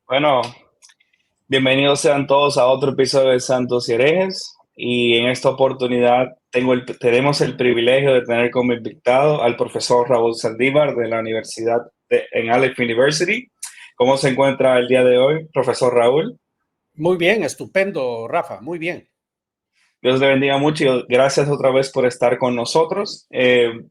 Bueno, bienvenidos sean todos a otro episodio de Santos y Herejes. Y en esta oportunidad tenemos el privilegio de tener como invitado al profesor Raúl Saldívar de la Universidad en Aleph University. ¿Cómo se encuentra el día de hoy, profesor Raúl? Muy bien, estupendo, Rafa, muy bien. Dios le bendiga mucho y gracias otra vez por estar con nosotros. El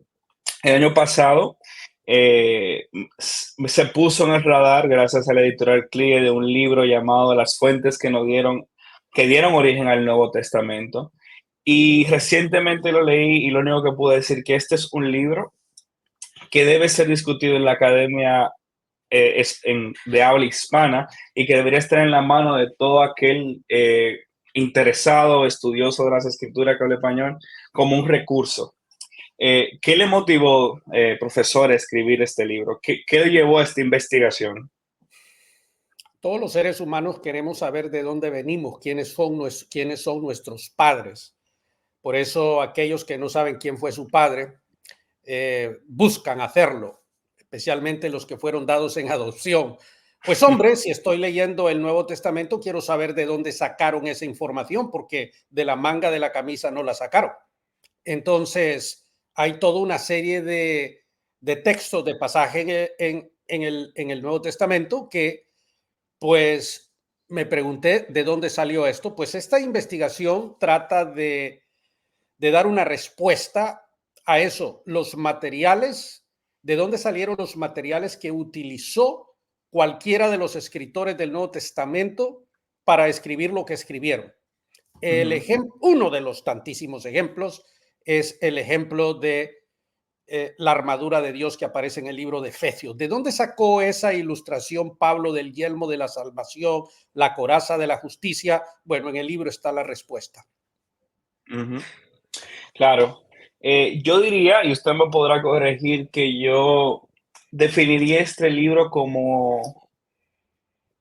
año pasado se puso en el radar gracias a la editorial CLIE de un libro llamado Las fuentes que dieron origen al Nuevo Testamento. Y recientemente lo leí y lo único que puedo decir que este es un libro que debe ser discutido en la academia de habla hispana y que debería estar en la mano de todo aquel interesado, estudioso de las escrituras que habla español, como un recurso. ¿Qué le motivó, profesor, a escribir este libro? ¿Qué le llevó a esta investigación? Todos los seres humanos queremos saber de dónde venimos, quiénes son nuestros padres. Por eso aquellos que no saben quién fue su padre buscan hacerlo, especialmente los que fueron dados en adopción. Pues hombre, si estoy leyendo el Nuevo Testamento, quiero saber de dónde sacaron esa información, porque de la manga de la camisa no la sacaron. Entonces, hay toda una serie de textos, de pasajes en el Nuevo Testamento que, pues, me pregunté de dónde salió esto. Pues esta investigación trata de dar una respuesta a eso, los materiales, de dónde salieron los materiales que utilizó cualquiera de los escritores del Nuevo Testamento para escribir lo que escribieron. Ujú. Uno de los tantísimos ejemplos es el ejemplo de la armadura de Dios que aparece en el libro de Efesios. ¿De dónde sacó esa ilustración Pablo del yelmo de la salvación, la coraza de la justicia? Bueno, en el libro está la respuesta. Ujú. Claro. Yo diría, y usted me podrá corregir, que yo definiría este libro como,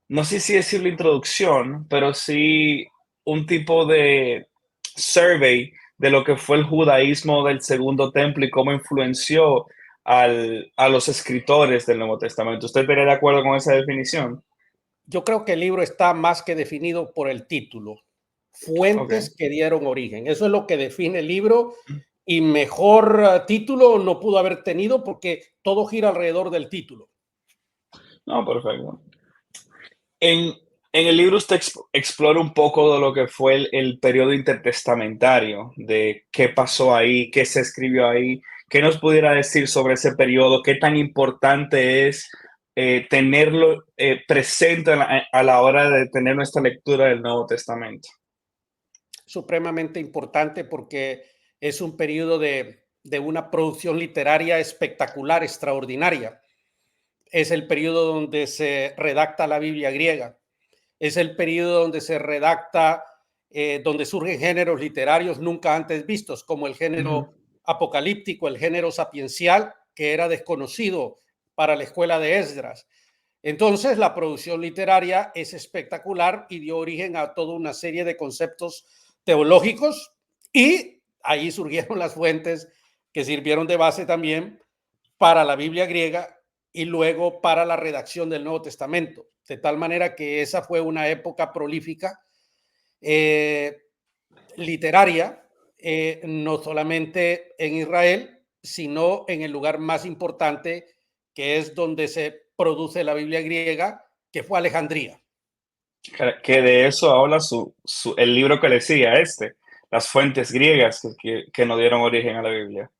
no sé si decir la introducción, pero sí un tipo de survey de lo que fue el judaísmo del Segundo Templo y cómo influenció a los escritores del Nuevo Testamento. ¿Usted estaría de acuerdo con esa definición? Yo creo que el libro está más que definido por el título, Ok. fuentes que dieron origen. Eso es lo que define el libro y mejor título no pudo haber tenido porque todo gira alrededor del título. No, perfecto. En, en el libro usted explora un poco de lo que fue el periodo intertestamentario, de qué pasó ahí, qué se escribió ahí, qué nos pudiera decir sobre ese periodo, qué tan importante es tenerlo presente a la hora de tener nuestra lectura del Nuevo Testamento. Supremamente importante porque es un periodo de una producción literaria espectacular, extraordinaria. Es el periodo donde se redacta la Biblia griega. Es el periodo donde se redacta, donde surgen géneros literarios nunca antes vistos, como el Ujú. género apocalíptico, el género sapiencial, que era desconocido para la escuela de Esdras. Entonces, la producción literaria es espectacular y dio origen a toda una serie de conceptos teológicos y ahí surgieron las fuentes que sirvieron de base también para la Biblia griega y luego para la redacción del Nuevo Testamento. De tal manera que esa fue una época prolífica eh, literaria, no solamente en Israel, sino en el lugar más importante, que es donde se produce la Biblia griega, que fue Alejandría. Que de eso habla el libro que le sigue a este, las fuentes griegas que nos dieron origen a la Biblia.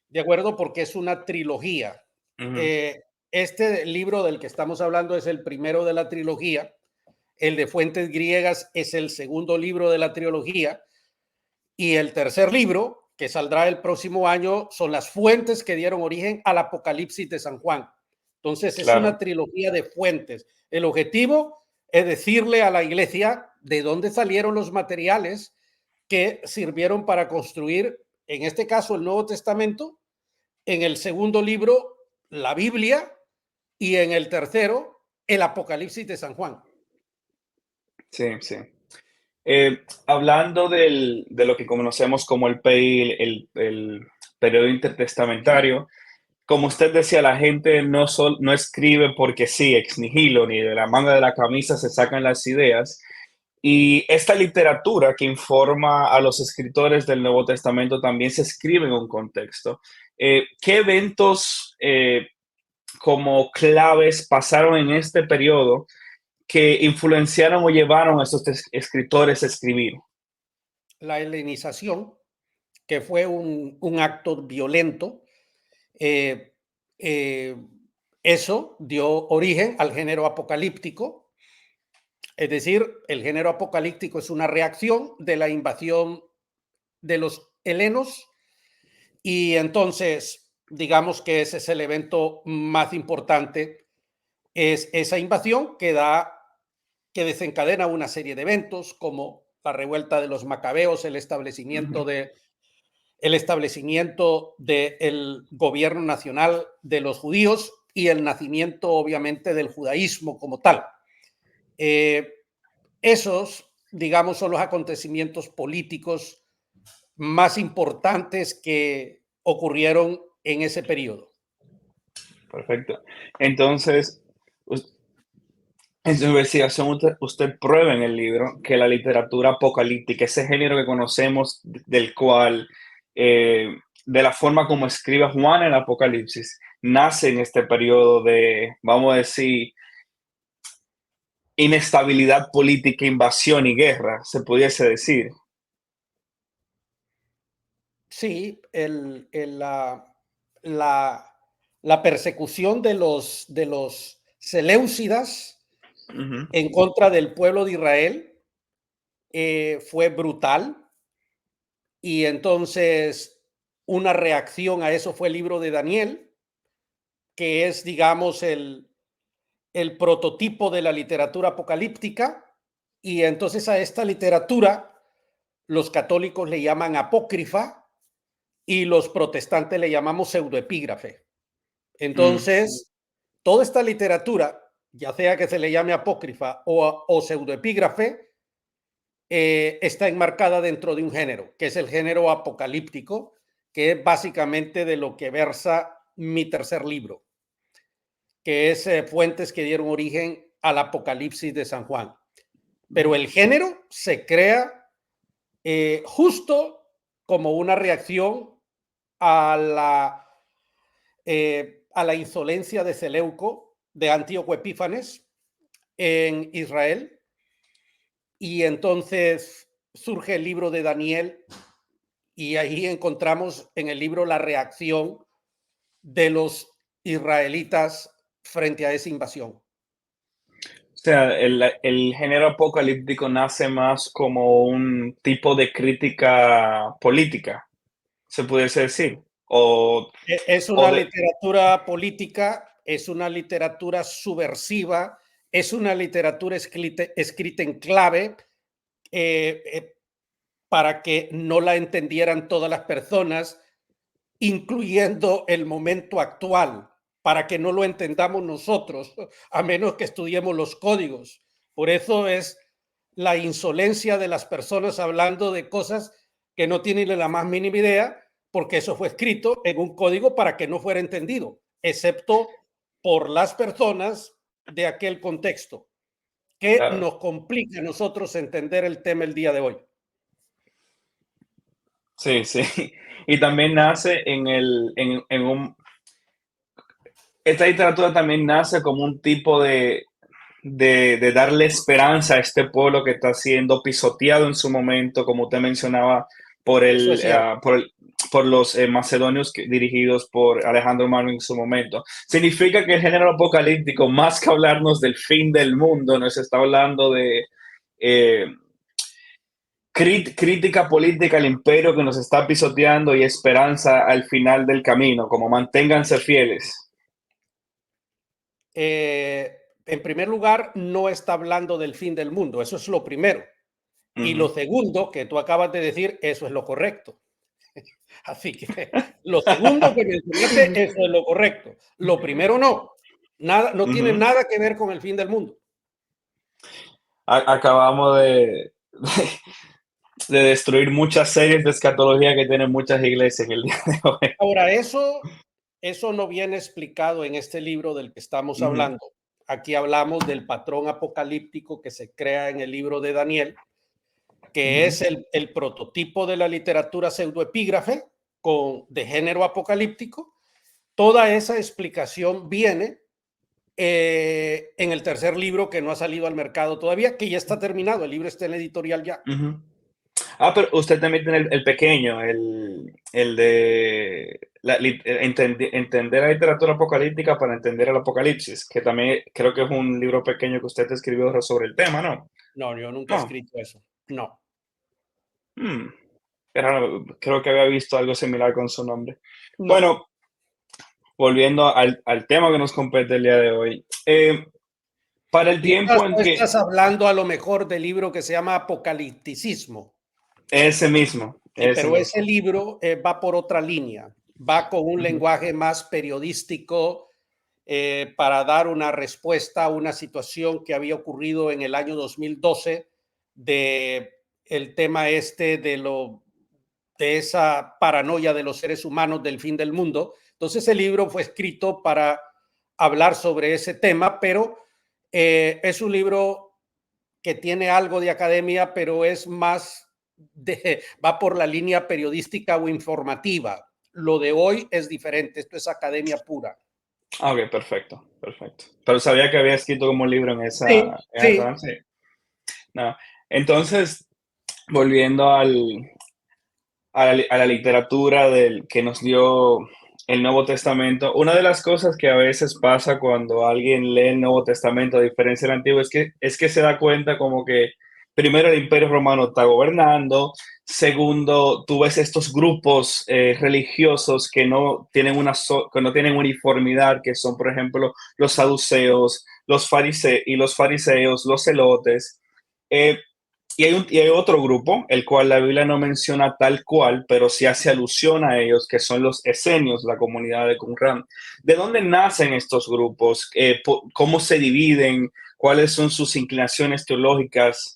¿De acuerdo? Porque es una trilogía. Ujú. Eh, este libro del que estamos hablando es el primero de la trilogía. El de Fuentes Griegas es el segundo libro de la trilogía. Y el tercer libro, que saldrá el próximo año, son las fuentes que dieron origen al Apocalipsis de San Juan. Entonces, es una Claro. trilogía de fuentes. El objetivo es decirle a la iglesia de dónde salieron los materiales que sirvieron para construir, en este caso, el Nuevo Testamento, en el segundo libro, la Biblia, y en el tercero, el Apocalipsis de San Juan. Sí, sí. Hablando de lo que conocemos como el periodo intertestamentario, como usted decía, la gente no escribe porque sí, ex nihilo, ni de la manga de la camisa se sacan las ideas. Y esta literatura que informa a los escritores del Nuevo Testamento también se escribe en un contexto. ¿Qué eventos como claves pasaron en este periodo que influenciaron o llevaron a estos escritores a escribir? La helenización, que fue un acto violento, eh, eh, eso dio origen al género apocalíptico. Es decir, el género apocalíptico es una reacción de la invasión de los helenos y entonces digamos que ese es el evento más importante, es esa invasión que desencadena una serie de eventos como la revuelta de los macabeos, Ujú. el establecimiento del gobierno nacional de los judíos y el nacimiento obviamente del judaísmo como tal. Eh, Esos, digamos, son los acontecimientos políticos más importantes que ocurrieron en ese periodo. Perfecto. Entonces, en su investigación usted prueba en el libro que la literatura apocalíptica, ese género que conocemos del cual, de la forma como escribe Juan en el Apocalipsis, nace en este periodo de, vamos a decir, inestabilidad política, invasión y guerra, se pudiese decir. Sí, la, la persecución de los Seleucidas Ujú. en contra del pueblo de Israel fue brutal y entonces una reacción a eso fue el libro de Daniel, que es, digamos, el prototipo de la literatura apocalíptica y entonces a esta literatura los católicos le llaman apócrifa y los protestantes le llamamos pseudoepígrafe. Mm, Entonces, toda esta literatura, ya sea que se le llame apócrifa o pseudoepígrafe, está enmarcada dentro de un género, que es el género apocalíptico, que es básicamente de lo que versa mi tercer libro, que es Fuentes que dieron origen al Apocalipsis de San Juan. Pero ujú. el género se crea justo como una reacción a a la insolencia de Seleuco, de Antíoco Epífanes en Israel, y entonces surge el libro de Daniel y ahí encontramos en el libro la reacción de los israelitas frente a esa invasión. O sea, el género apocalíptico nace más como un tipo de crítica política, se pudiese decir, Es o una de, literatura política, es una literatura subversiva, es una literatura escrita en clave eh, eh, para que no la entendieran todas las personas, incluyendo el momento actual, para que no lo entendamos nosotros, a menos que estudiemos los códigos. Por eso es la insolencia de las personas hablando de cosas que no tienen la más mínima idea, porque eso fue escrito en un código para que no fuera entendido, excepto por las personas de aquel contexto, que claro, nos complica a nosotros entender el tema el día de hoy. sí, sí. Y también nace en un, esta literatura también nace como un tipo de darle esperanza a este pueblo que está siendo pisoteado en su momento, como usted mencionaba, por Eso es cierto. por los macedonios dirigidos por Alejandro Magno en su momento. Significa que el género apocalíptico, más que hablarnos del fin del mundo, nos está hablando de eh, crítica política al imperio que nos está pisoteando y esperanza al final del camino, como manténganse fieles. En primer lugar, no está hablando del fin del mundo, eso es lo primero. Y lo Ujú. segundo, que tú acabas de decir, eso es lo correcto. Así que lo segundo que mencionaste, eso es lo correcto. Lo primero no. Nada, no tiene Ujú. nada que ver con el fin del mundo. Acabamos de destruir muchas series de escatología que tienen muchas iglesias en el día de hoy. Ahora, eso Eso no viene explicado en este libro del que estamos Ujú, hablando. Aquí hablamos del patrón apocalíptico que se crea en el libro de Daniel, que ujú, es el prototipo de la literatura pseudoepígrafe de género apocalíptico. Toda esa explicación viene en el tercer libro que no ha salido al mercado todavía, que ya está terminado. El libro está en la editorial ya. ujú. Ah, pero usted también tiene el pequeño, el de entender la literatura apocalíptica para entender el apocalipsis, que también creo que es un libro pequeño que usted escribió sobre el tema, ¿no? No, yo nunca he No. escrito eso. No, Mm, creo que había visto algo similar con su nombre. no. Bueno, volviendo al tema que nos compete el día de hoy. Para el Tú estás, tiempo en tú que estás hablando a lo mejor del libro que se llama Apocalipticismo. Sí, ese pero ese mismo. libro va por otra línea, va con un Ujú, lenguaje más periodístico para dar una respuesta a una situación que había ocurrido en el año 2012 de el tema este de esa paranoia de los seres humanos del fin del mundo. Entonces el libro fue escrito para hablar sobre ese tema, pero es un libro que tiene algo de academia, pero es más va por la línea periodística o informativa. Lo de hoy es diferente, esto es academia pura. ah, ok, perfecto, perfecto. Pero sabía que había escrito como un libro Sí, en esa sí. rama, sí. No. Entonces, volviendo a la literatura que nos dio el Nuevo Testamento, una de las cosas que a veces pasa cuando alguien lee el Nuevo Testamento, a diferencia del Antiguo, es que se da cuenta como que primero el Imperio Romano está gobernando, segundo, tú ves estos grupos religiosos que no tienen que no tienen uniformidad, que son, por ejemplo, los saduceos, los fariseos, los celotes. Eh, y hay otro grupo, el cual la Biblia no menciona tal cual, pero sí hace alusión a ellos, que son los esenios, la comunidad de Qumran. ¿De dónde nacen estos grupos? ¿Cómo se dividen? ¿Cuáles son sus inclinaciones teológicas?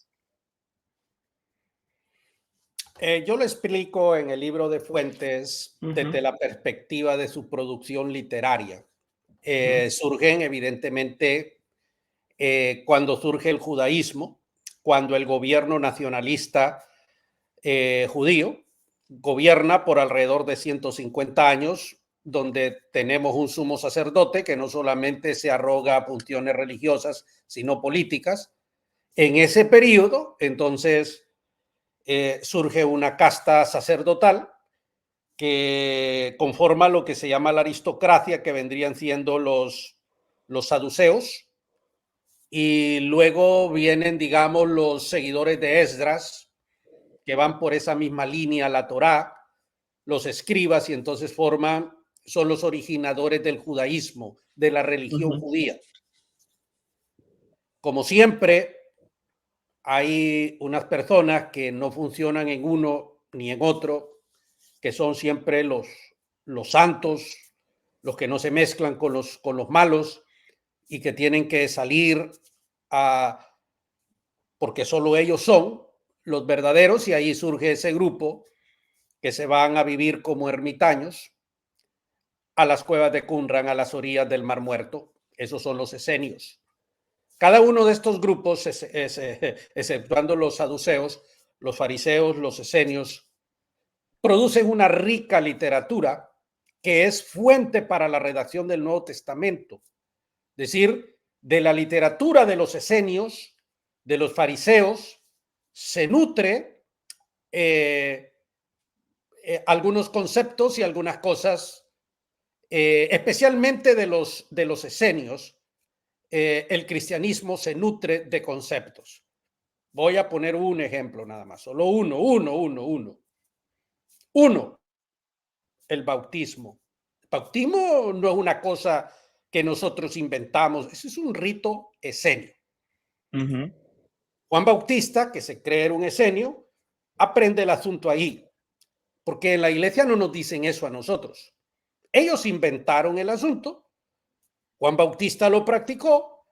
Yo lo explico en el libro de Fuentes Ujú, desde la perspectiva de su producción literaria. ujú, Surgen evidentemente cuando surge el judaísmo, cuando el gobierno nacionalista judío gobierna por alrededor de 150 años, donde tenemos un sumo sacerdote que no solamente se arroga funciones religiosas, sino políticas. En ese periodo, entonces, surge una casta sacerdotal que conforma lo que se llama la aristocracia, que vendrían siendo los saduceos, y luego vienen, digamos, los seguidores de Esdras, que van por esa misma línea, la Torá, los escribas, y entonces son los originadores del judaísmo, de la religión ujú. judía. Como siempre, hay unas personas que no funcionan en uno ni en otro, que son siempre los santos, los que no se mezclan con los malos y que tienen que salir a, porque solo ellos son los verdaderos, y ahí surge ese grupo que se van a vivir como ermitaños a las cuevas de Qumran, a las orillas del Mar Muerto. Esos son los esenios. Cada uno de estos grupos, exceptuando los saduceos, los fariseos, los esenios, producen una rica literatura que es fuente para la redacción del Nuevo Testamento. Es decir, de la literatura de los esenios, de los fariseos, se nutre algunos conceptos y algunas cosas, especialmente de los esenios. El cristianismo se nutre de conceptos. Voy a poner un ejemplo nada más, solo uno. Uno, el bautismo. El bautismo no es una cosa que nosotros inventamos, ese es un rito esenio. Ujú, Juan Bautista, que se cree era un esenio, aprende el asunto ahí, porque en la iglesia no nos dicen eso a nosotros. Ellos inventaron el asunto, Juan Bautista lo practicó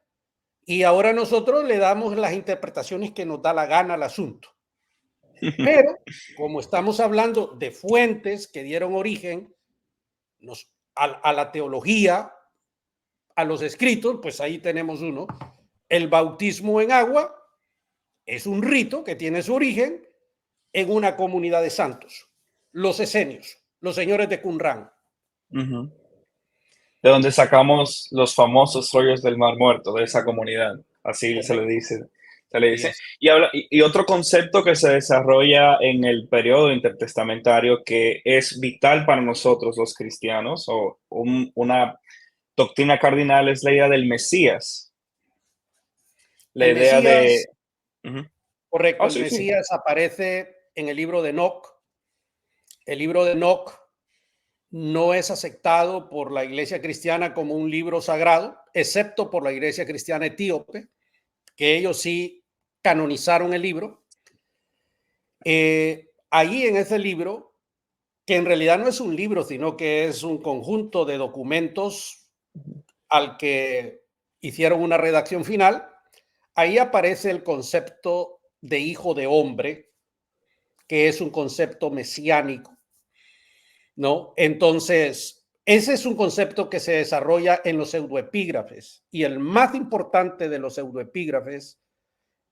y ahora nosotros le damos las interpretaciones que nos da la gana al asunto. Pero como estamos hablando de fuentes que dieron origen, a la teología, a los escritos, pues ahí tenemos uno. El bautismo en agua es un rito que tiene su origen en una comunidad de santos, los esenios, los señores de Qumran. Ujú. De donde sacamos los famosos rollos del Mar Muerto, de esa comunidad. Así se le Correcto. dice. Se le Y dice. es Y otro concepto que se desarrolla en el periodo intertestamentario que es vital para nosotros los cristianos, o una doctrina cardinal, es la idea del Mesías. La el idea de... Mesías, Ujú. correcto, Oh, el sí, sí. Mesías aparece en el libro de Enoch. El libro de Enoch no es aceptado por la iglesia cristiana como un libro sagrado, excepto por la iglesia cristiana etíope, que ellos sí canonizaron el libro. Ahí en ese libro, que en realidad no es un libro, sino que es un conjunto de documentos al que hicieron una redacción final, ahí aparece el concepto de hijo de hombre, que es un concepto mesiánico, ¿no? Entonces, ese es un concepto que se desarrolla en los pseudoepígrafes, y el más importante de los pseudoepígrafes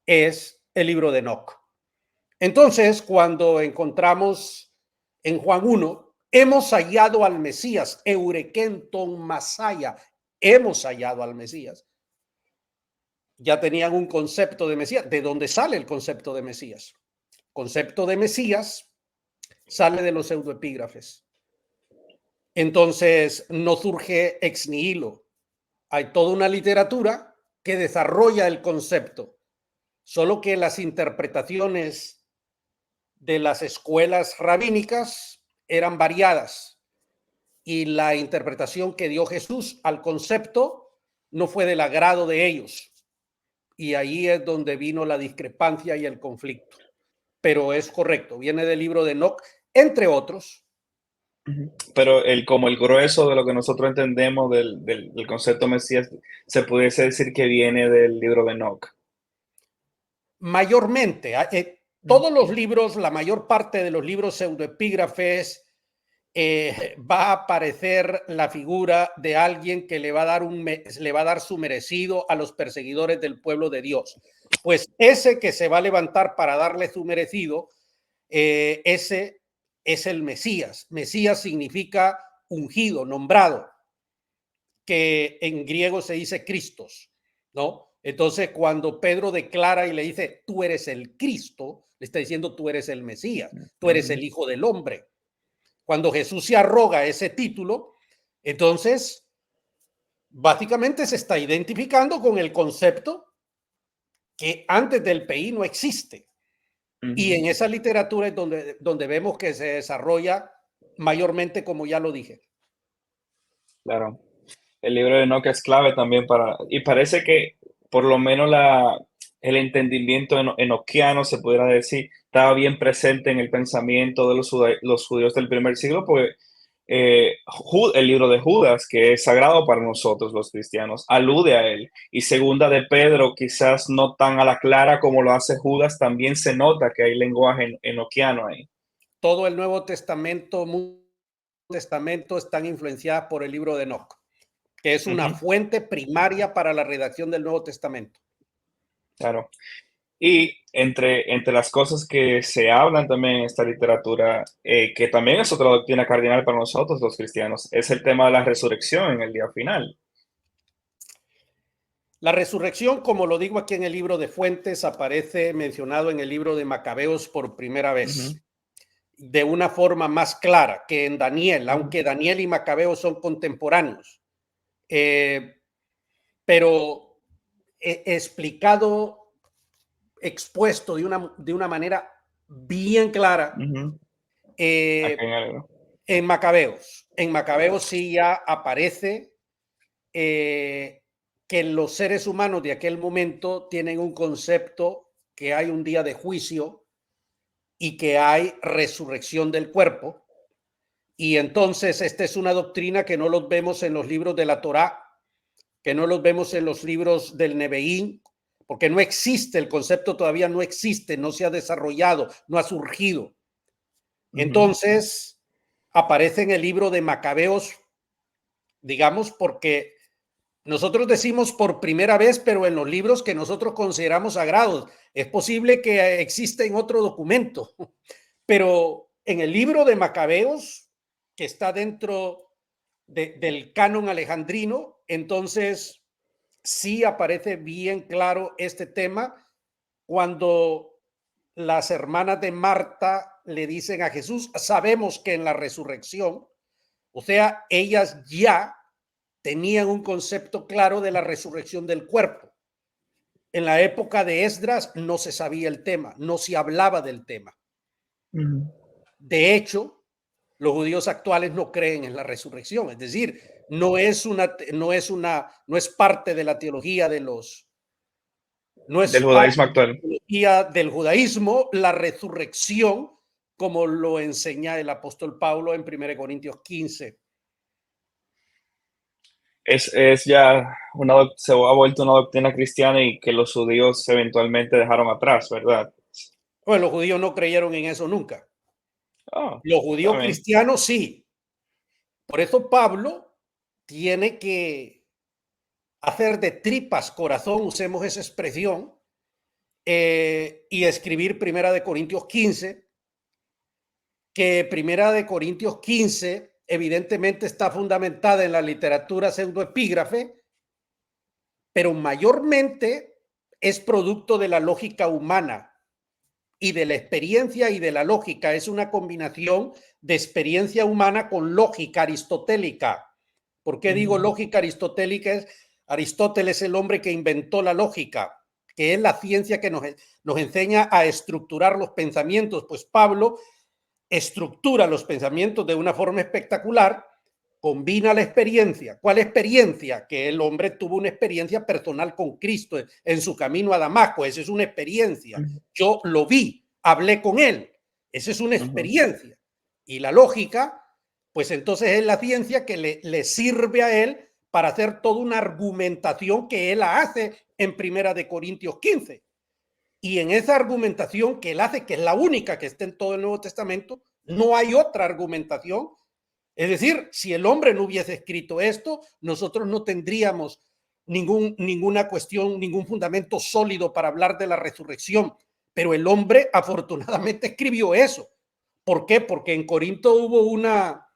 es el libro de Enoch. Entonces, cuando encontramos en Juan 1, hemos hallado al Mesías, Eurekenton Masaya, hemos hallado al Mesías, ya tenían un concepto de Mesías. ¿De dónde sale el concepto de Mesías? El concepto de Mesías sale de los pseudoepígrafes. Entonces, no surge ex nihilo. Hay toda una literatura que desarrolla el concepto, solo que las interpretaciones de las escuelas rabínicas eran variadas, y la interpretación que dio Jesús al concepto no fue del agrado de ellos. Y ahí es donde vino la discrepancia y el conflicto. Pero es correcto, viene del libro de Enoch, entre otros. Ujú. Pero como el grueso de lo que nosotros entendemos del concepto Mesías, se pudiese decir que viene del libro de Enoch. Mayormente, todos los libros, la mayor parte de los libros pseudoepígrafes, va a aparecer la figura de alguien que le va a dar su merecido a los perseguidores del pueblo de Dios. Pues ese que se va a levantar para darle su merecido, ese es el Mesías. Mesías significa ungido, nombrado, que en griego se dice Cristos, ¿no? Entonces, cuando Pedro declara y le dice, tú eres el Cristo, le está diciendo, tú eres el Mesías, tú eres Ujú. el Hijo del Hombre. Cuando Jesús se arroga ese título, entonces, básicamente se está identificando con el concepto que antes del PI no existe. Y Ujú. en esa literatura es donde vemos que se desarrolla mayormente, como ya lo dije. Claro. El libro de Enoch es clave también y parece que por lo menos el entendimiento enoquiano, se pudiera decir, estaba bien presente en el pensamiento de los judíos del primer siglo, porque el libro de Judas, que es sagrado para nosotros los cristianos, alude a él. Y segunda de Pedro, quizás no tan a la clara como lo hace Judas, también se nota que hay lenguaje enoquiano ahí. Todo el Nuevo Testamento, están influenciadas por el libro de Enoch, que es una Ujú. fuente primaria para la redacción del Nuevo Testamento. Claro. Y entre las cosas que se hablan también en esta literatura, que también es otra doctrina cardinal para nosotros los cristianos, es el tema de la resurrección en el día final. La resurrección, como lo digo aquí en el libro de Fuentes, aparece mencionado en el libro de Macabeos por primera Ujú, vez, de una forma más clara que en Daniel, ujú, aunque Daniel y Macabeos son contemporáneos, eh, pero explicado, expuesto de una manera bien clara ujú. Acá eh, en algo. en Macabeos. En Macabeos sí ya aparece eh, que los seres humanos de aquel momento tienen un concepto que hay un día de juicio y que hay resurrección del cuerpo. Y entonces esta es una doctrina que no los vemos en los libros de la Torá, que no los vemos en los libros del Neveín, porque no existe, el concepto todavía no existe, no se ha desarrollado, no ha surgido. Ujú, Entonces aparece en el libro de Macabeos digamos, porque nosotros decimos por primera vez, pero en los libros que nosotros consideramos sagrados. Es posible que exista en otro documento, pero en el libro de Macabeos, que está dentro del canon alejandrino, entonces sí aparece bien claro este tema cuando las hermanas de Marta le dicen a Jesús, sabemos que en la resurrección, o sea, ellas ya tenían un concepto claro de la resurrección del cuerpo. En la época de Esdras no se sabía el tema, no se hablaba del tema. De hecho, los judíos actuales no creen en la resurrección, es decir, no es parte de la teología de los, no es Del parte judaísmo de la actual. teología del judaísmo la resurrección, como lo enseña el apóstol Pablo en 1 Corintios 15. Es ya se ha vuelto una doctrina cristiana y que los judíos eventualmente dejaron atrás, ¿verdad? Pues los judíos no creyeron en eso nunca. Ah, Los está judíos bien. cristianos sí. Por eso Pablo tiene que hacer de tripas corazón, usemos esa expresión, y escribir Primera de Corintios 15, que Primera de Corintios 15 evidentemente está fundamentada en la literatura pseudoepígrafe, pero mayormente es producto de la lógica humana y de la experiencia y de la lógica. Es una combinación de experiencia humana con lógica aristotélica. ¿Por qué digo lógica aristotélica? Aristóteles es el hombre que inventó la lógica, que es la ciencia que nos enseña a estructurar los pensamientos. Pues Pablo estructura los pensamientos de una forma espectacular, combina la experiencia. ¿Cuál experiencia? Que el hombre tuvo una experiencia personal con Cristo en su camino a Damasco. Esa es una experiencia. Yo lo vi, hablé con él. Esa es una experiencia. Y la lógica, pues entonces es la ciencia que le sirve a él para hacer toda una argumentación que él hace en Primera de Corintios 15. Y en esa argumentación que él hace, que es la única que está en todo el Nuevo Testamento, no hay otra argumentación. Es decir, si el hombre no hubiese escrito esto, nosotros no tendríamos ninguna cuestión, ningún fundamento sólido para hablar de la resurrección. Pero el hombre afortunadamente escribió eso. ¿Por qué? Porque en Corinto hubo una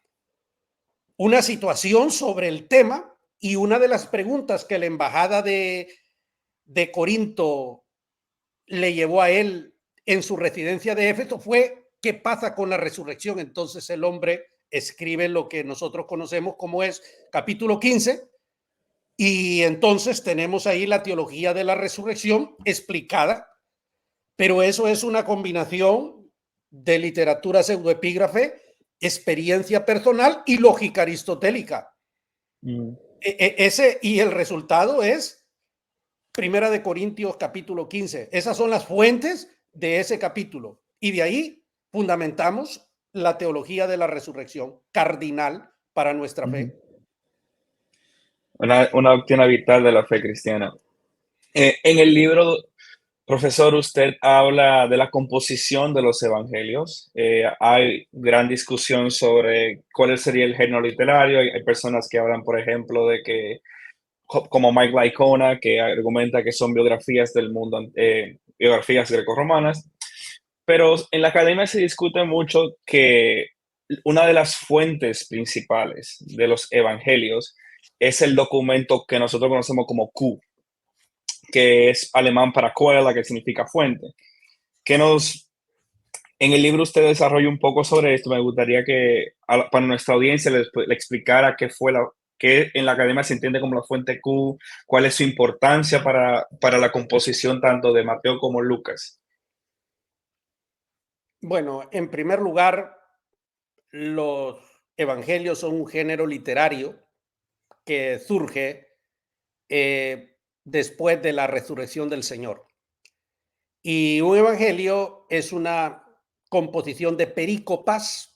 situación sobre el tema y una de las preguntas que la embajada de Corinto le llevó a él en su residencia de Éfeso fue ¿qué pasa con la resurrección? Entonces el hombre escribe lo que nosotros conocemos como es capítulo 15 y entonces tenemos ahí la teología de la resurrección explicada, pero eso es una combinación de literatura pseudoepígrafe, experiencia personal y lógica aristotélica. Ese, y el resultado es Primera de Corintios capítulo 15. Esas son las fuentes de ese capítulo. Y de ahí fundamentamos la teología de la resurrección, cardinal para nuestra fe. Una doctrina vital de la fe cristiana. En el libro, profesor, usted habla de la composición de los evangelios. Hay gran discusión sobre cuál sería el género literario. Hay personas que hablan, por ejemplo, de que como Mike Licona, que argumenta que son biografías del mundo, biografías grecorromanas, pero en la academia se discute mucho que una de las fuentes principales de los evangelios es el documento que nosotros conocemos como Q, que es alemán para Quella, que significa fuente. Que en el libro usted desarrolla un poco sobre esto. Me gustaría que para nuestra audiencia le explicara qué en la academia se entiende como la fuente Q, cuál es su importancia para la composición tanto de Mateo como Lucas. Bueno, en primer lugar, los evangelios son un género literario que surge después de la resurrección del Señor. Y un evangelio es una composición de perícopas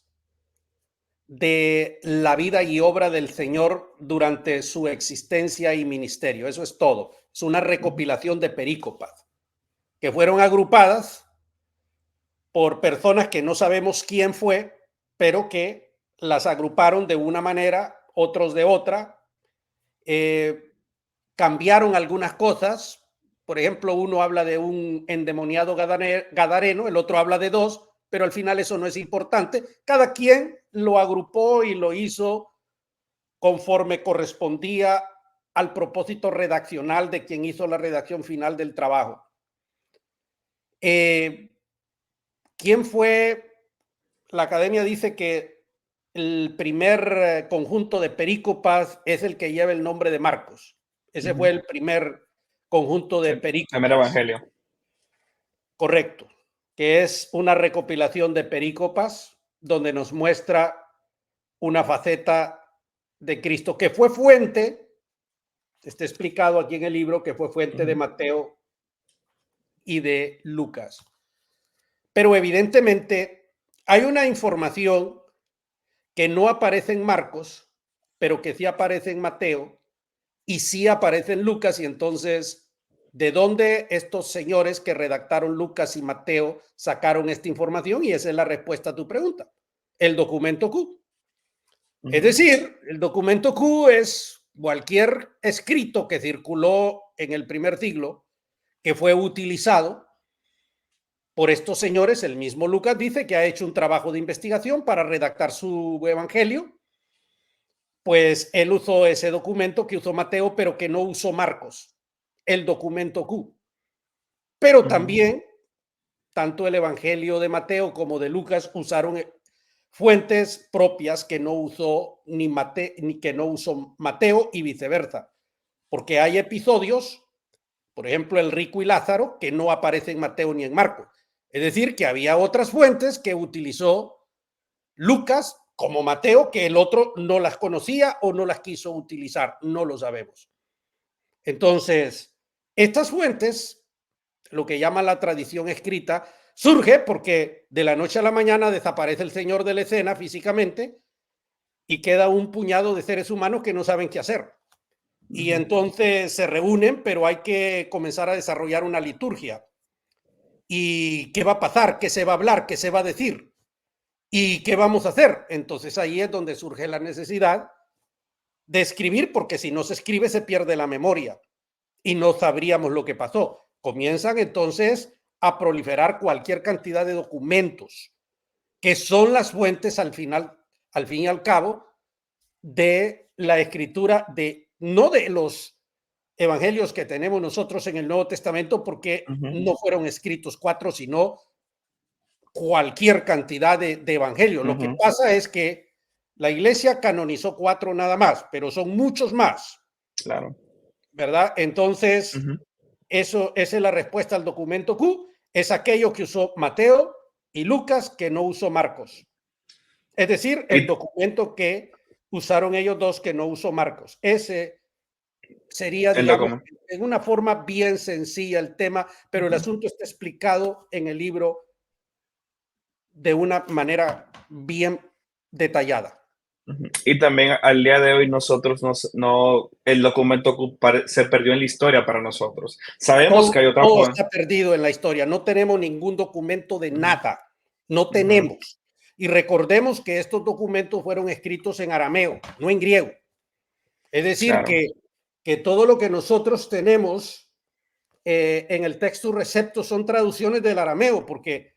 de la vida y obra del Señor durante su existencia y ministerio. Eso es todo. Es una recopilación de perícopas que fueron agrupadas por personas que no sabemos quién fue, pero que las agruparon de una manera, otros de otra, cambiaron algunas cosas. Por ejemplo, uno habla de un endemoniado gadareno, el otro habla de dos, pero al final eso no es importante. Cada quien lo agrupó y lo hizo conforme correspondía al propósito redaccional de quien hizo la redacción final del trabajo. ¿Quién fue? La academia dice que el primer conjunto de perícopas es el que lleva el nombre de Marcos. Ese fue el primer conjunto de perícopas. Primer evangelio. Correcto, que es una recopilación de perícopas donde nos muestra una faceta de Cristo que fue fuente, está explicado aquí en el libro, que fue fuente de Mateo y de Lucas. Pero evidentemente hay una información que no aparece en Marcos, pero que sí aparece en Mateo y sí aparece en Lucas. Y entonces, ¿de dónde estos señores que redactaron Lucas y Mateo sacaron esta información? Y esa es la respuesta a tu pregunta. El documento Q. Es decir, el documento Q es cualquier escrito que circuló en el primer siglo que fue utilizado por estos señores. El mismo Lucas dice que ha hecho un trabajo de investigación para redactar su evangelio. Pues él usó ese documento que usó Mateo, pero que no usó Marcos, el documento Q. Pero también, tanto el evangelio de Mateo como de Lucas usaron fuentes propias que no usó ni que no usó Mateo y viceversa. Porque hay episodios, por ejemplo, el rico y Lázaro, que no aparece en Mateo ni en Marcos. Es decir, que había otras fuentes que utilizó Lucas como Mateo, que el otro no las conocía o no las quiso utilizar, no lo sabemos. Entonces, estas fuentes, lo que llama la tradición escrita, surge porque de la noche a la mañana desaparece el Señor de la escena físicamente y queda un puñado de seres humanos que no saben qué hacer. Y entonces se reúnen, pero hay que comenzar a desarrollar una liturgia. ¿Y qué va a pasar? ¿Qué se va a hablar? ¿Qué se va a decir? ¿Y qué vamos a hacer? Entonces ahí es donde surge la necesidad de escribir, porque si no se escribe se pierde la memoria y no sabríamos lo que pasó. Comienzan entonces a proliferar cualquier cantidad de documentos que son las fuentes al final, al fin y al cabo, de la escritura de no de los evangelios que tenemos nosotros en el Nuevo Testamento, porque no fueron escritos 4, sino cualquier cantidad de evangelios. Lo que pasa es que la iglesia canonizó 4 nada más, pero son muchos más. Claro. ¿Verdad? Entonces, esa es la respuesta al documento Q. Es aquello que usó Mateo y Lucas, que no usó Marcos. Es decir, el documento que usaron ellos dos, que no usó Marcos. Ese sería, digamos, en una forma bien sencilla el tema, pero el asunto está explicado en el libro de una manera bien detallada. Y también al día de hoy nosotros el documento se perdió en la historia para nosotros. Sabemos que hay otra todo forma. está perdido en la historia. No tenemos ningún documento de nada. No tenemos. Y recordemos que estos documentos fueron escritos en arameo, no en griego. Es decir, Claro. que todo lo que nosotros tenemos en el texto recepto son traducciones del arameo, porque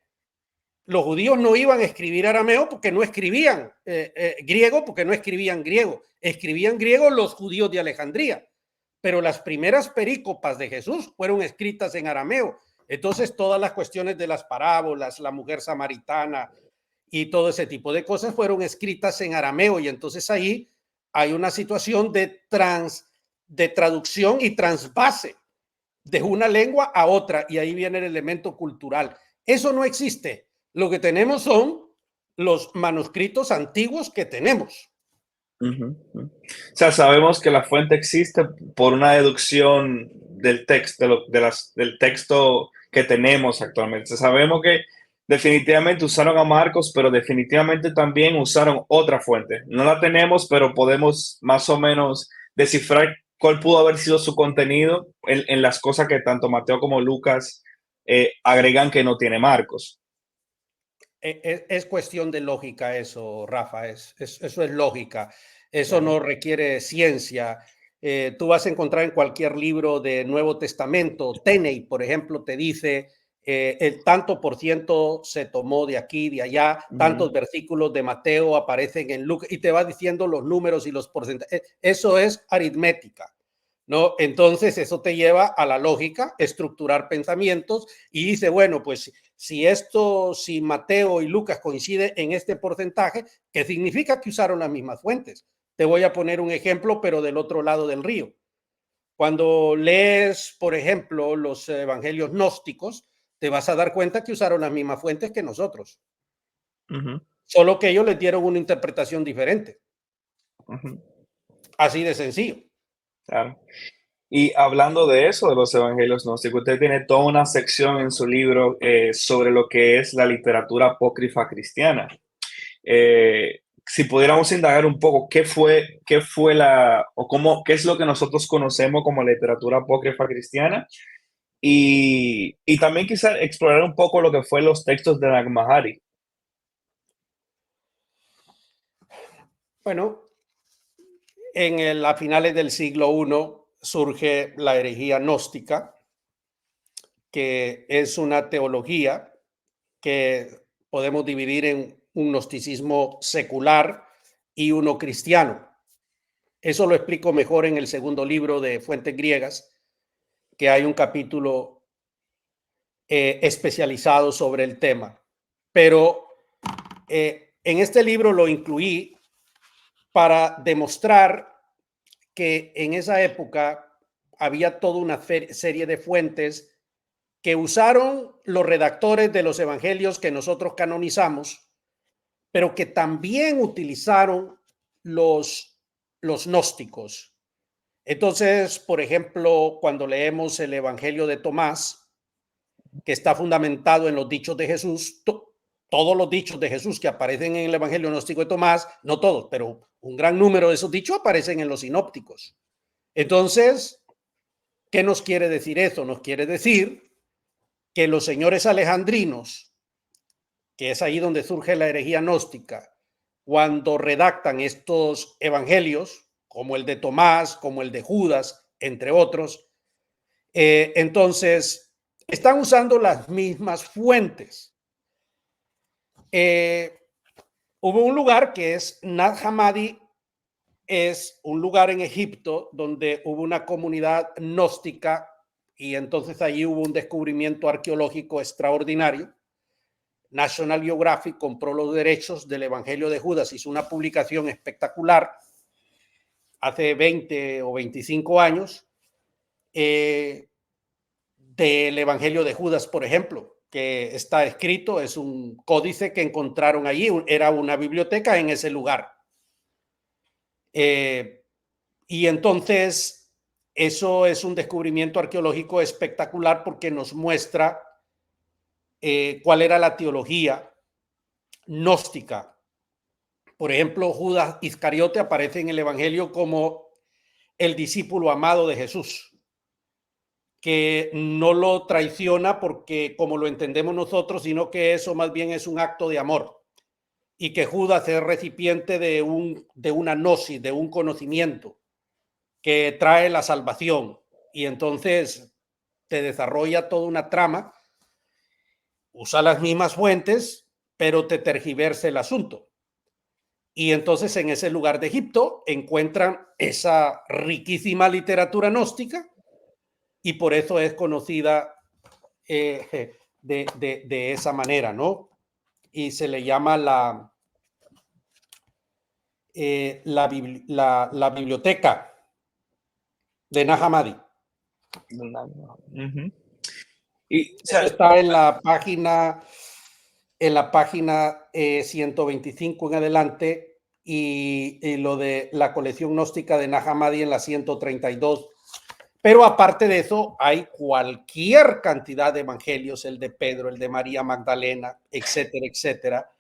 los judíos no iban a escribir arameo porque no escribían griego, porque no escribían griego. Escribían griego los judíos de Alejandría, pero las primeras perícopas de Jesús fueron escritas en arameo. Entonces todas las cuestiones de las parábolas, la mujer samaritana y todo ese tipo de cosas fueron escritas en arameo, y entonces ahí hay una situación de traducción y transvase de una lengua a otra, y ahí viene el elemento cultural. Eso no existe. Lo que tenemos son los manuscritos antiguos que tenemos. O sea, sabemos que la fuente existe por una deducción del texto, del texto que tenemos actualmente. Sabemos que definitivamente usaron a Marcos, pero definitivamente también usaron otra fuente. No la tenemos, pero podemos más o menos descifrar cuál pudo haber sido su contenido en las cosas que tanto Mateo como Lucas agregan que no tiene Marcos. Es cuestión de lógica eso, Rafa, eso es lógica. Eso Claro. no requiere ciencia. Tú vas a encontrar en cualquier libro de Nuevo Testamento, Tenney, por ejemplo, te dice el tanto por ciento se tomó de aquí, de allá, tantos versículos de Mateo aparecen en Lucas y te va diciendo los números y los porcentajes. Eso es aritmética, ¿no? Entonces eso te lleva a la lógica, estructurar pensamientos y dice, bueno, pues si Mateo y Lucas coinciden en este porcentaje, ¿qué significa que usaron las mismas fuentes? Te voy a poner un ejemplo, pero del otro lado del río. Cuando lees, por ejemplo, los evangelios gnósticos, te vas a dar cuenta que usaron las mismas fuentes que nosotros, solo que ellos les dieron una interpretación diferente. Así de sencillo. Claro. Y hablando de eso, de los evangelios gnósticos, usted tiene toda una sección en su libro sobre lo que es la literatura apócrifa cristiana. Si pudiéramos indagar un poco, qué fue qué es lo que nosotros conocemos como literatura apócrifa cristiana? Y también quizá explorar un poco lo que fue los textos de Nag Hammadi. Bueno, a finales del siglo I surge la herejía gnóstica, que es una teología que podemos dividir en un gnosticismo secular y uno cristiano. Eso lo explico mejor en el segundo libro de Fuentes Griegas, que hay un capítulo especializado sobre el tema. Pero en este libro lo incluí para demostrar que en esa época había toda una serie de fuentes que usaron los redactores de los evangelios que nosotros canonizamos, pero que también utilizaron los gnósticos. Entonces, por ejemplo, cuando leemos el Evangelio de Tomás, que está fundamentado en los dichos de Jesús, todos los dichos de Jesús que aparecen en el Evangelio gnóstico de Tomás, no todos, pero un gran número de esos dichos aparecen en los sinópticos. Entonces, ¿qué nos quiere decir eso? Nos quiere decir que los señores alejandrinos, que es ahí donde surge la herejía gnóstica, cuando redactan estos evangelios, como el de Tomás, como el de Judas, entre otros, entonces están usando las mismas fuentes. Hubo un lugar que es Nag Hammadi, es un lugar en Egipto donde hubo una comunidad gnóstica y entonces allí hubo un descubrimiento arqueológico extraordinario. National Geographic compró los derechos del Evangelio de Judas, hizo una publicación espectacular hace 20 o 25 años del Evangelio de Judas, por ejemplo, que está escrito, es un códice que encontraron allí, era una biblioteca en ese lugar. Y entonces eso es un descubrimiento arqueológico espectacular porque nos muestra cuál era la teología gnóstica. Por ejemplo, Judas Iscariote aparece en el Evangelio como el discípulo amado de Jesús, que no lo traiciona porque como lo entendemos nosotros, sino que eso más bien es un acto de amor y que Judas es recipiente de una gnosis, de un conocimiento que trae la salvación y entonces te desarrolla toda una trama, usa las mismas fuentes, pero te tergiversa el asunto. Y entonces en ese lugar de Egipto encuentran esa riquísima literatura gnóstica y por eso es conocida de esa manera, ¿no? Y se le llama la biblioteca de Nag Hammadi. Y, o sea, está en la página 125 en adelante y lo de la colección gnóstica de Nag Hammadi en la 132. Pero aparte de eso, hay cualquier cantidad de evangelios, el de Pedro, el de María Magdalena, etcétera, etcétera,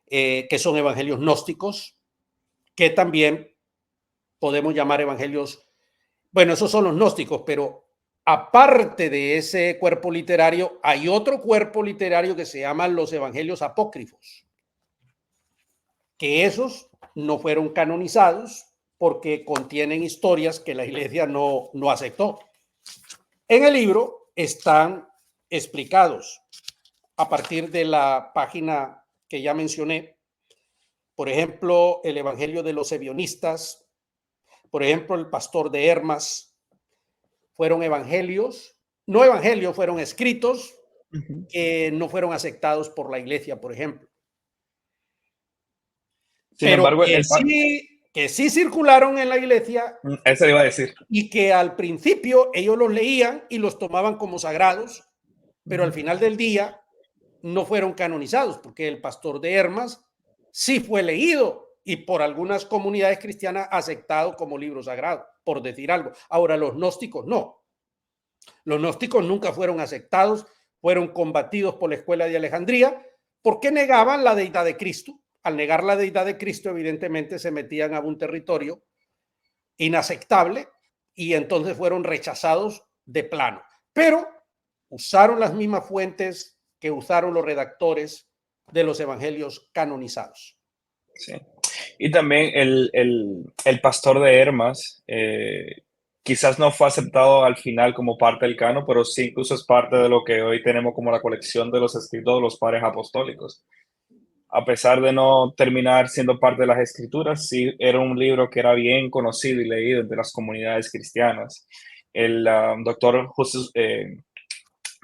que son evangelios gnósticos, que también podemos llamar evangelios, bueno, esos son los gnósticos, pero aparte de ese cuerpo literario, hay otro cuerpo literario que se llaman los evangelios apócrifos, que esos no fueron canonizados, porque contienen historias que la iglesia no aceptó. En el libro están explicados a partir de la página que ya mencioné, por ejemplo, el Evangelio de los Ebionistas, por ejemplo, el Pastor de Hermas, fueron evangelios, no evangelios, fueron escritos que no fueron aceptados por la iglesia, por ejemplo. Sin Pero embargo, que sí circularon en la iglesia eso le iba a decir. y que al principio ellos los leían y los tomaban como sagrados, pero al final del día no fueron canonizados, porque el Pastor de Hermas sí fue leído y por algunas comunidades cristianas aceptado como libro sagrado, por decir algo. Ahora, los gnósticos no. Los gnósticos nunca fueron aceptados, fueron combatidos por la escuela de Alejandría porque negaban la deidad de Cristo. Al negar la deidad de Cristo, evidentemente se metían a un territorio inaceptable y entonces fueron rechazados de plano. Pero usaron las mismas fuentes que usaron los redactores de los evangelios canonizados. Sí. Y también el pastor de Hermas, quizás no fue aceptado al final como parte del canon, pero sí incluso es parte de lo que hoy tenemos como la colección de los escritos de los padres apostólicos. A pesar de no terminar siendo parte de las escrituras, sí era un libro que era bien conocido y leído entre las comunidades cristianas. El doctor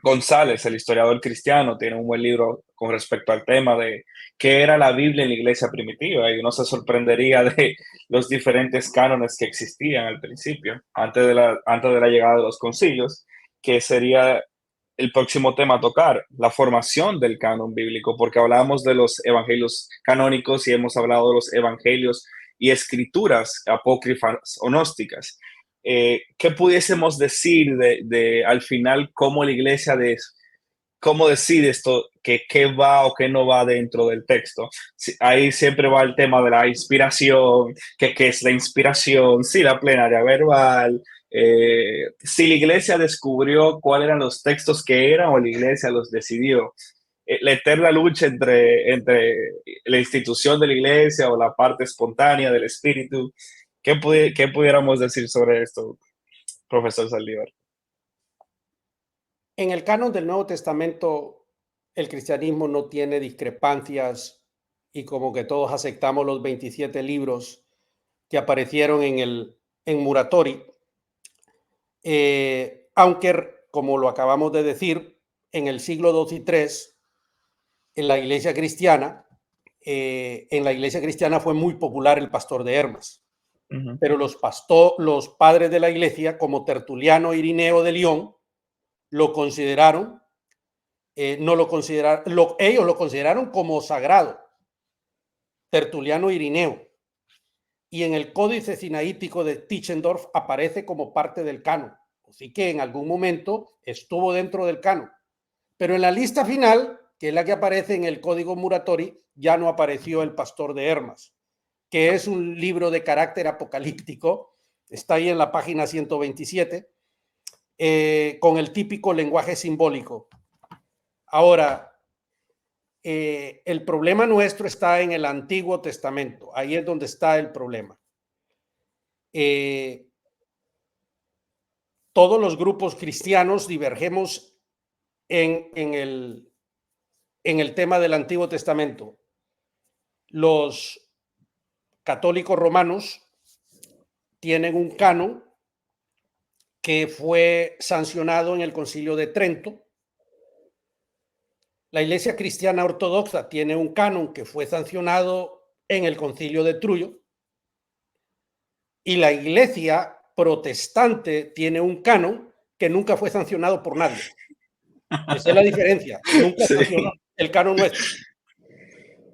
González, el historiador cristiano, tiene un buen libro con respecto al tema de qué era la Biblia en la iglesia primitiva, y uno se sorprendería de los diferentes cánones que existían al principio, antes de la llegada de los concilios, que sería el próximo tema a tocar, la formación del canon bíblico, porque hablamos de los evangelios canónicos y hemos hablado de los evangelios y escrituras apócrifas o gnósticas. ¿Qué pudiésemos decir al final cómo la iglesia cómo decide esto, que qué va o qué no va dentro del texto? Ahí siempre va el tema de la inspiración, que qué es la inspiración, si la plenaria verbal, si la iglesia descubrió cuáles eran los textos que eran o la iglesia los decidió. La eterna lucha entre la institución de la iglesia o la parte espontánea del espíritu. ¿Qué pudiéramos decir sobre esto, profesor Saldívar? En el canon del Nuevo Testamento, el cristianismo no tiene discrepancias y como que todos aceptamos los 27 libros que aparecieron en Muratori, aunque, como lo acabamos de decir, en el siglo II y III, en la iglesia cristiana, fue muy popular el Pastor de Hermas. Pero los padres de la iglesia, como Tertuliano e Irineo de León, lo consideraron, ellos lo consideraron como sagrado, Tertuliano e Irineo. Y en el Códice Sinaítico de Tischendorf aparece como parte del canon. Así que en algún momento estuvo dentro del canon. Pero en la lista final, que es la que aparece en el Código Muratori, ya no apareció el Pastor de Hermas, que es un libro de carácter apocalíptico, está ahí en la página 127, con el típico lenguaje simbólico. Ahora, el problema nuestro está en el Antiguo Testamento, ahí es donde está el problema. Todos los grupos cristianos divergemos en el tema del Antiguo Testamento. Los católicos romanos tienen un canon que fue sancionado en el Concilio de Trento. La Iglesia Cristiana Ortodoxa tiene un canon que fue sancionado en el Concilio de Trullo. Y la Iglesia Protestante tiene un canon que nunca fue sancionado por nadie. Esa es la diferencia. Nunca sancionó el canon nuestro.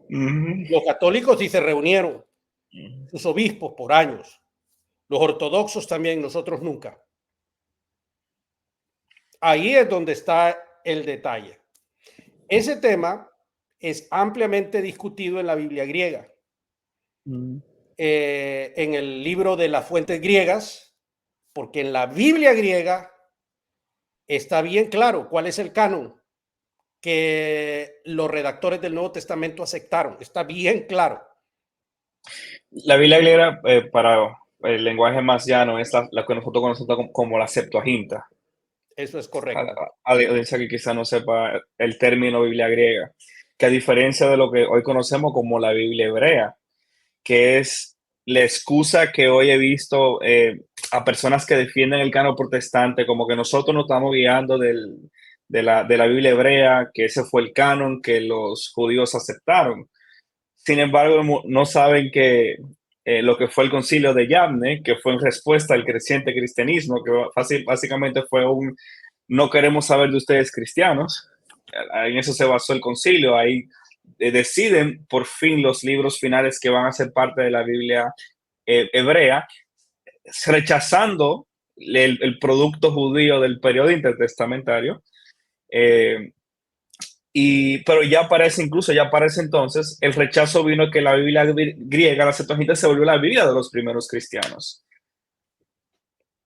Los católicos sí se reunieron, sus obispos por años. Los ortodoxos también, nosotros nunca. Ahí es donde está el detalle. Ese tema es ampliamente discutido en la Biblia griega. En el libro de las fuentes griegas, porque en la Biblia griega está bien claro cuál es el canon que los redactores del Nuevo Testamento aceptaron. Está bien claro. La Biblia griega, para el lenguaje más llano es la que nosotros conocemos como la Septuaginta. Eso es A correcto. la audiencia que quizá no sepa el término Biblia griega, que a diferencia de lo que hoy conocemos como la Biblia hebrea, que es la excusa que hoy he visto a personas que defienden el canon protestante, como que nosotros nos estamos guiando de la Biblia hebrea, que ese fue el canon que los judíos aceptaron. Sin embargo, no saben que lo que fue el concilio de Yavne, que fue en respuesta al creciente cristianismo, que básicamente fue un no queremos saber de ustedes cristianos. En eso se basó el concilio. Ahí deciden por fin los libros finales que van a ser parte de la Biblia hebrea, rechazando el producto judío del periodo intertestamentario. Eh, pero ya para ese entonces, el rechazo vino que la Biblia griega, la Septuaginta, se volvió la Biblia de los primeros cristianos.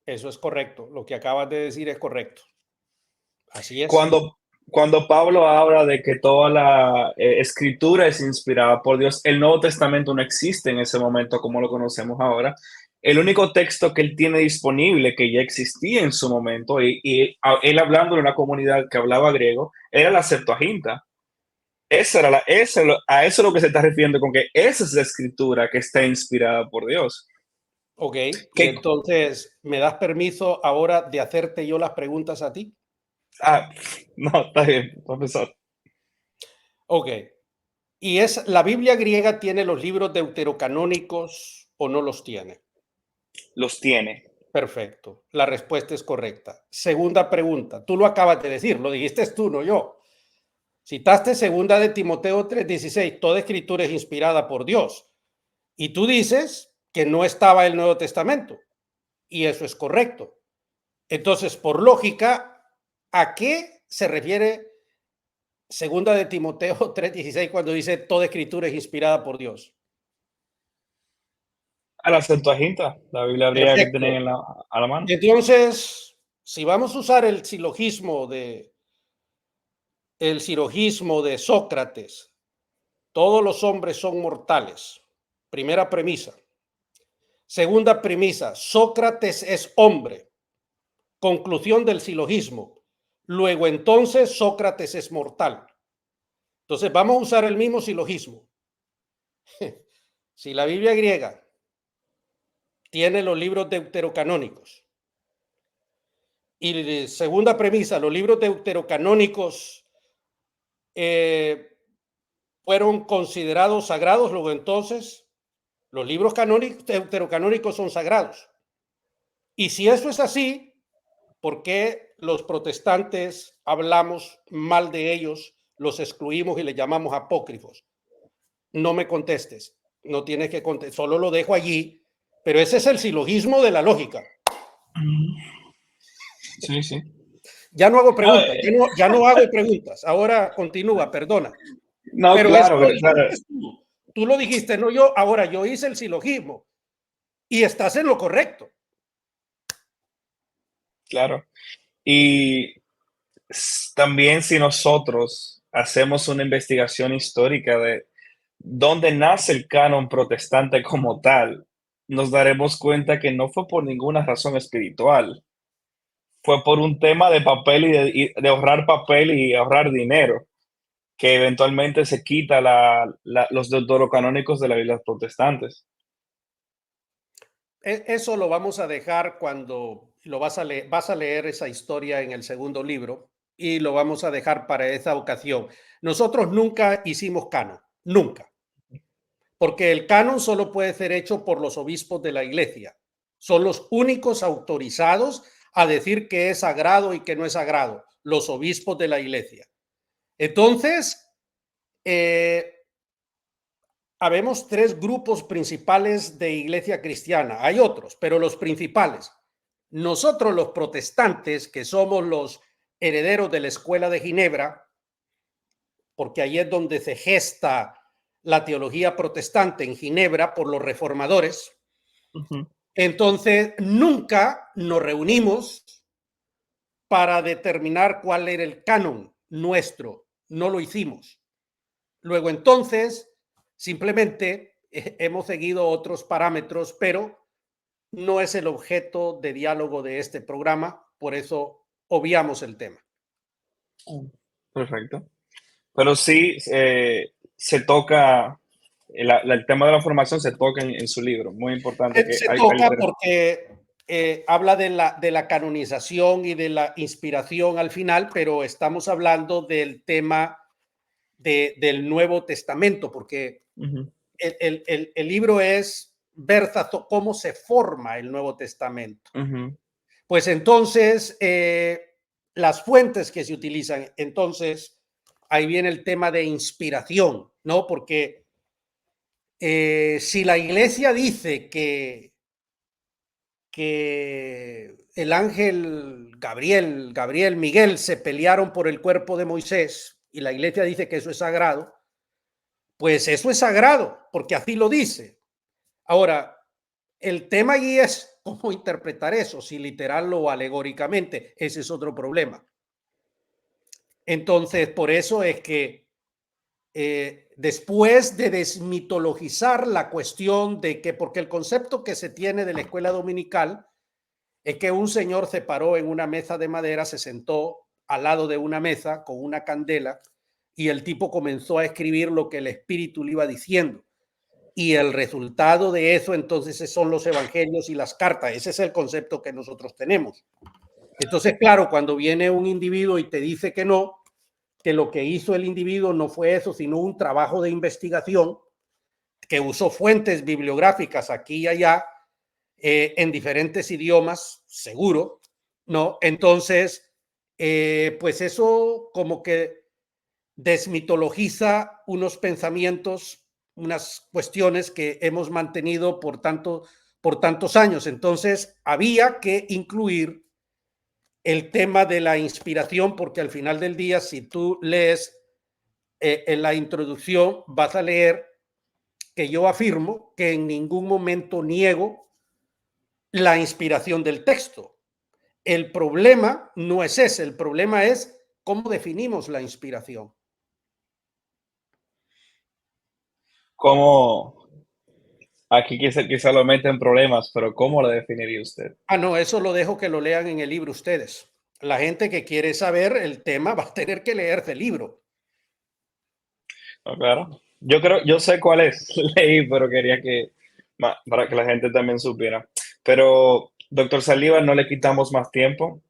Eso es correcto. Lo que acabas de decir es correcto. Así es. Cuando Pablo habla de que toda la escritura es inspirada por Dios, el Nuevo Testamento no existe en ese momento como lo conocemos ahora. El único texto que él tiene disponible, que ya existía en su momento, y él hablando de una comunidad que hablaba griego, era la Septuaginta. A eso es lo que se está refiriendo con que esa es la escritura que está inspirada por Dios. Ok. Y Que, entonces, ¿me das permiso ahora de hacerte yo las preguntas a ti? ah, no, está bien, profesor. Ok. ¿Y es la Biblia griega tiene los libros deuterocanónicos o no los tiene? Los tiene. Perfecto. La respuesta es correcta. Segunda pregunta. Tú lo acabas de decir, lo dijiste tú, no yo. Citaste segunda de Timoteo 3:16. Toda escritura es inspirada por Dios. Y tú dices que no estaba el Nuevo Testamento. Y eso es correcto. Entonces, por lógica, ¿a qué se refiere segunda de Timoteo 3:16 cuando dice toda escritura es inspirada por Dios? A la Septuaginta, la Biblia hebrea que Perfecto. tienen a la mano. Entonces, si vamos a usar el silogismo de Sócrates, todos los hombres son mortales. Primera premisa. Segunda premisa, Sócrates es hombre. Conclusión del silogismo. Luego entonces Sócrates es mortal. Entonces vamos a usar el mismo silogismo. Si la Biblia griega tiene los libros deuterocanónicos y segunda premisa, los libros deuterocanónicos fueron considerados sagrados, luego entonces los libros deuterocanónicos son sagrados. Y si eso es así, ¿por qué los protestantes hablamos mal de ellos, los excluimos y les llamamos apócrifos? No me contestes, no tienes que contestar, solo lo dejo allí, pero ese es el silogismo de la lógica. Sí, sí. Ya no hago No, preguntas, ya no hago preguntas, ahora continúa, perdona. no, Pero eso claro, lo claro, dijiste tú lo dijiste, no yo, ahora yo hice el silogismo y estás en lo correcto. claro. Y también si nosotros hacemos una investigación histórica de dónde nace el canon protestante como tal, nos daremos cuenta que no fue por ninguna razón espiritual, fue por un tema de papel y de ahorrar papel y ahorrar dinero, que eventualmente se quita los deuterocanónicos de las Biblias protestantes. Eso lo vamos a dejar cuando lo vas a leer esa historia en el segundo libro y lo vamos a dejar para esa ocasión. Nosotros nunca hicimos canon, nunca, porque el canon solo puede ser hecho por los obispos de la iglesia. Son los únicos autorizados a decir que es sagrado y que no es sagrado, los obispos de la iglesia. Entonces, habemos tres grupos principales de iglesia cristiana. Hay otros, pero los principales. Nosotros los protestantes, que somos los herederos de la Escuela de Ginebra, porque ahí es donde se gesta la teología protestante en Ginebra por los reformadores. Ujú. Entonces, nunca nos reunimos para determinar cuál era el canon nuestro. No lo hicimos. Luego, entonces, simplemente hemos seguido otros parámetros, pero no es el objeto de diálogo de este programa, por eso obviamos el tema. Perfecto. Pero sí se toca, el tema de la formación se toca en su libro. Muy importante que Se hay, toca porque habla de la canonización y de la inspiración al final, pero estamos hablando del tema del Nuevo Testamento, porque Ujú, el libro es versa cómo se forma el Nuevo Testamento. ujú, Pues entonces, las fuentes que se utilizan, entonces, ahí viene el tema de inspiración, ¿no? Porque si la iglesia dice que el ángel Gabriel, Miguel se pelearon por el cuerpo de Moisés y la iglesia dice que eso es sagrado, pues eso es sagrado, porque así lo dice. Ahora, el tema allí es cómo interpretar eso, si literal o alegóricamente, ese es otro problema. Entonces, por eso es que después de desmitologizar la cuestión de que, porque el concepto que se tiene de la escuela dominical es que un señor se paró en una mesa de madera, se sentó al lado de una mesa con una candela y el tipo comenzó a escribir lo que el espíritu le iba diciendo. Y el resultado de eso entonces son los evangelios y las cartas. Ese es el concepto que nosotros tenemos. Entonces, claro, cuando viene un individuo y te dice que no, que lo que hizo el individuo no fue eso, sino un trabajo de investigación que usó fuentes bibliográficas aquí y allá, en diferentes idiomas, seguro, ¿no? Entonces, pues eso como que desmitologiza unos pensamientos, unas cuestiones que hemos mantenido por tantos años. Entonces, había que incluir el tema de la inspiración, porque al final del día, si tú lees en la introducción, vas a leer que yo afirmo que en ningún momento niego la inspiración del texto. El problema no es ese, el problema es cómo definimos la inspiración. ¿cómo? Aquí quizá lo mete en problemas, pero ¿cómo lo definiría usted? Ah, no, eso lo dejo que lo lean en el libro ustedes. La gente que quiere saber el tema va a tener que leerse el libro. No, claro. Yo sé cuál es, leí, pero quería que, para que la gente también supiera. Pero, doctor Saldívar, no le quitamos más tiempo.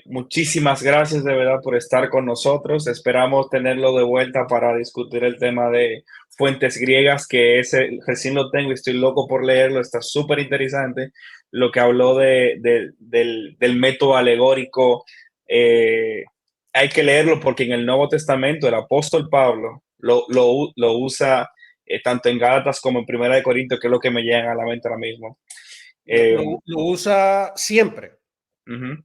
Muchísimas gracias de verdad por estar con nosotros. Esperamos tenerlo de vuelta para discutir el tema de fuentes griegas, que ese recién lo tengo y estoy loco por leerlo. Está súper interesante. Lo que habló del método alegórico. Hay que leerlo porque en el Nuevo Testamento el apóstol Pablo lo usa tanto en Gálatas como en Primera de Corintios, que es lo que me llega a la mente ahora mismo. Lo usa siempre. Uh-huh.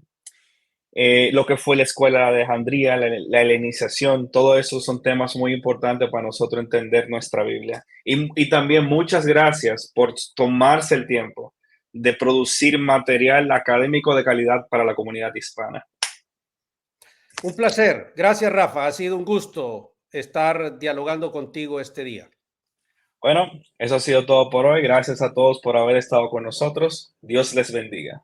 Lo que fue la escuela de Alejandría, la helenización, todo eso son temas muy importantes para nosotros entender nuestra Biblia. Y también muchas gracias por tomarse el tiempo de producir material académico de calidad para la comunidad hispana. Un placer. Gracias, Rafa. Ha sido un gusto estar dialogando contigo este día. Bueno, eso ha sido todo por hoy. Gracias a todos por haber estado con nosotros. Dios les bendiga.